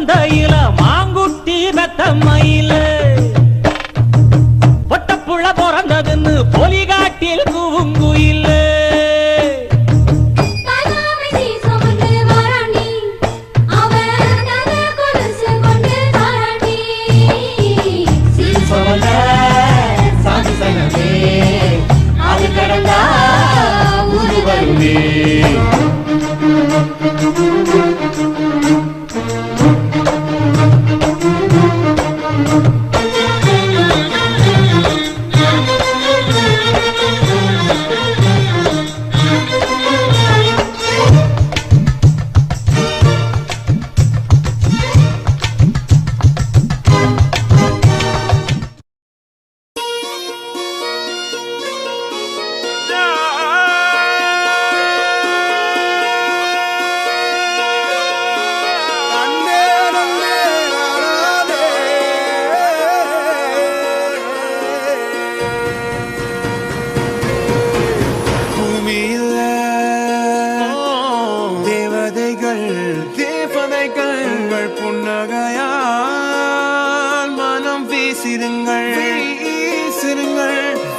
மந்தையில மாங்குட்டி மெத்தம்மையில பொட்டப்புள்ள பிறந்ததுன்னு பொலிகாட்டில் கூவுங்குயில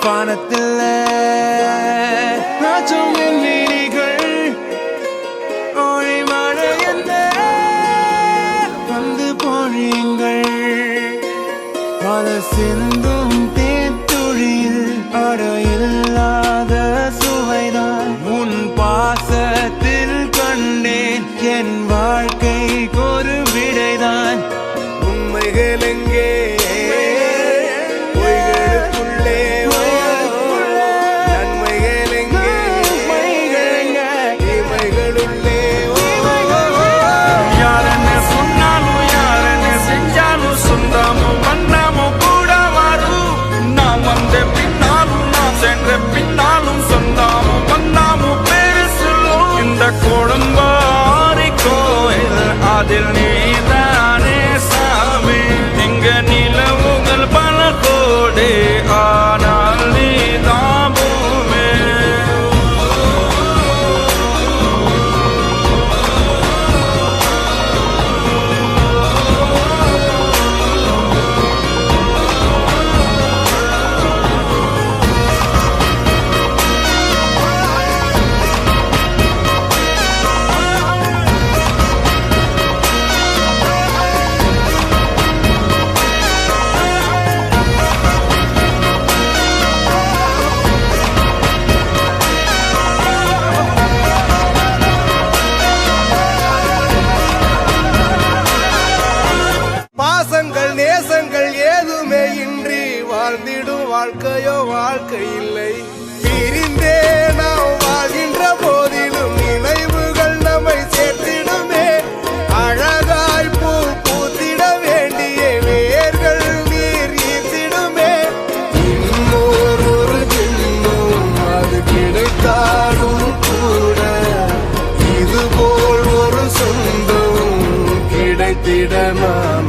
வானத்தில் ராஜமின் வீதிகள் ஓடி மழை என்ன வந்து பொழியுங்கள் பல சிந்தும் தேத்துழியில் அடையில்லாத சுவைதான் உன் பாசத்தில் கண்டேன் என் வாழ்க்கைக்கு ஒரு விடைதான் உண்மைகள் எங்கே பின்னாலும் சொந்தாமும் வந்தாமும் பேரு சொல்லும் இந்த கொடும்பாரி கோயில் அதில் நீதானே சாமி இங்க நிலவுகள் பல கோடி ஆனால் நீதான் பூமி நேசங்கள் ஏதுமே இன்றி வாழ்ந்திடும் வாழ்க்கையோ வாழ்க்கை இல்லை பிரிந்தே நாம் வாழ்கின்ற போதிலும் நினைவுகள் நம்மை சேர்த்திடுமே அழகாய் பூ பூத்திட வேண்டிய வேர்கள் நீர் ஈர்த்திடுமே இன்னொரு ஜென்மம் அது கிடைத்தாலும் கூட இதுபோல் ஒரு சொந்தம் கிடைத்திட நாம்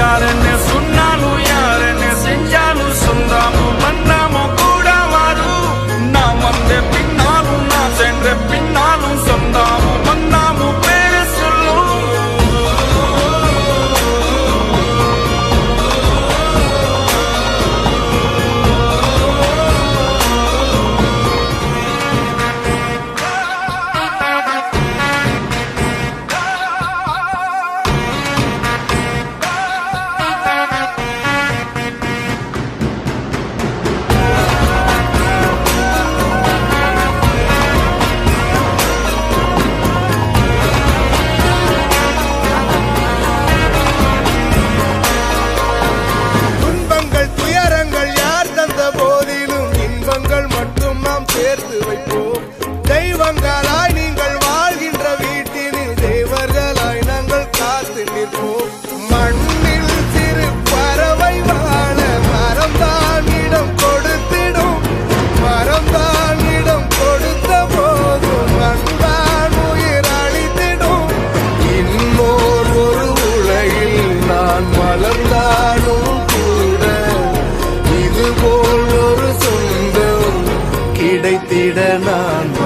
யார் என்ன சொன்னாலும் யார் என்ன செஞ்சாலும் சொந்தாமும் வந்தாமும் கூட வரும் நாம் வந்த பின்னாலும் நான் சென்ற பின்னாலும் சொந்தாமும் வந்தாமும் பேரு சொல்லும் சேர்த்து வைப்போம் தெய்வங்களாய் நீங்கள் வாழ்கின்ற வீட்டினில் தேவர்களாய் நாங்கள் காத்து நிற்போம் மண்ணில் சிறு பறவை வாழ மரம்தான் இடம் கொடுத்திடும் மரம்தான் இடம் கொடுத்த போதும் மண்தான் உயிர் அளித்திடும் இன்னொரு உலகில் நான் மலர்ந்தாலும் கூட இதுபோல் ஒரு சொந்தம் கிடைத்திட நான்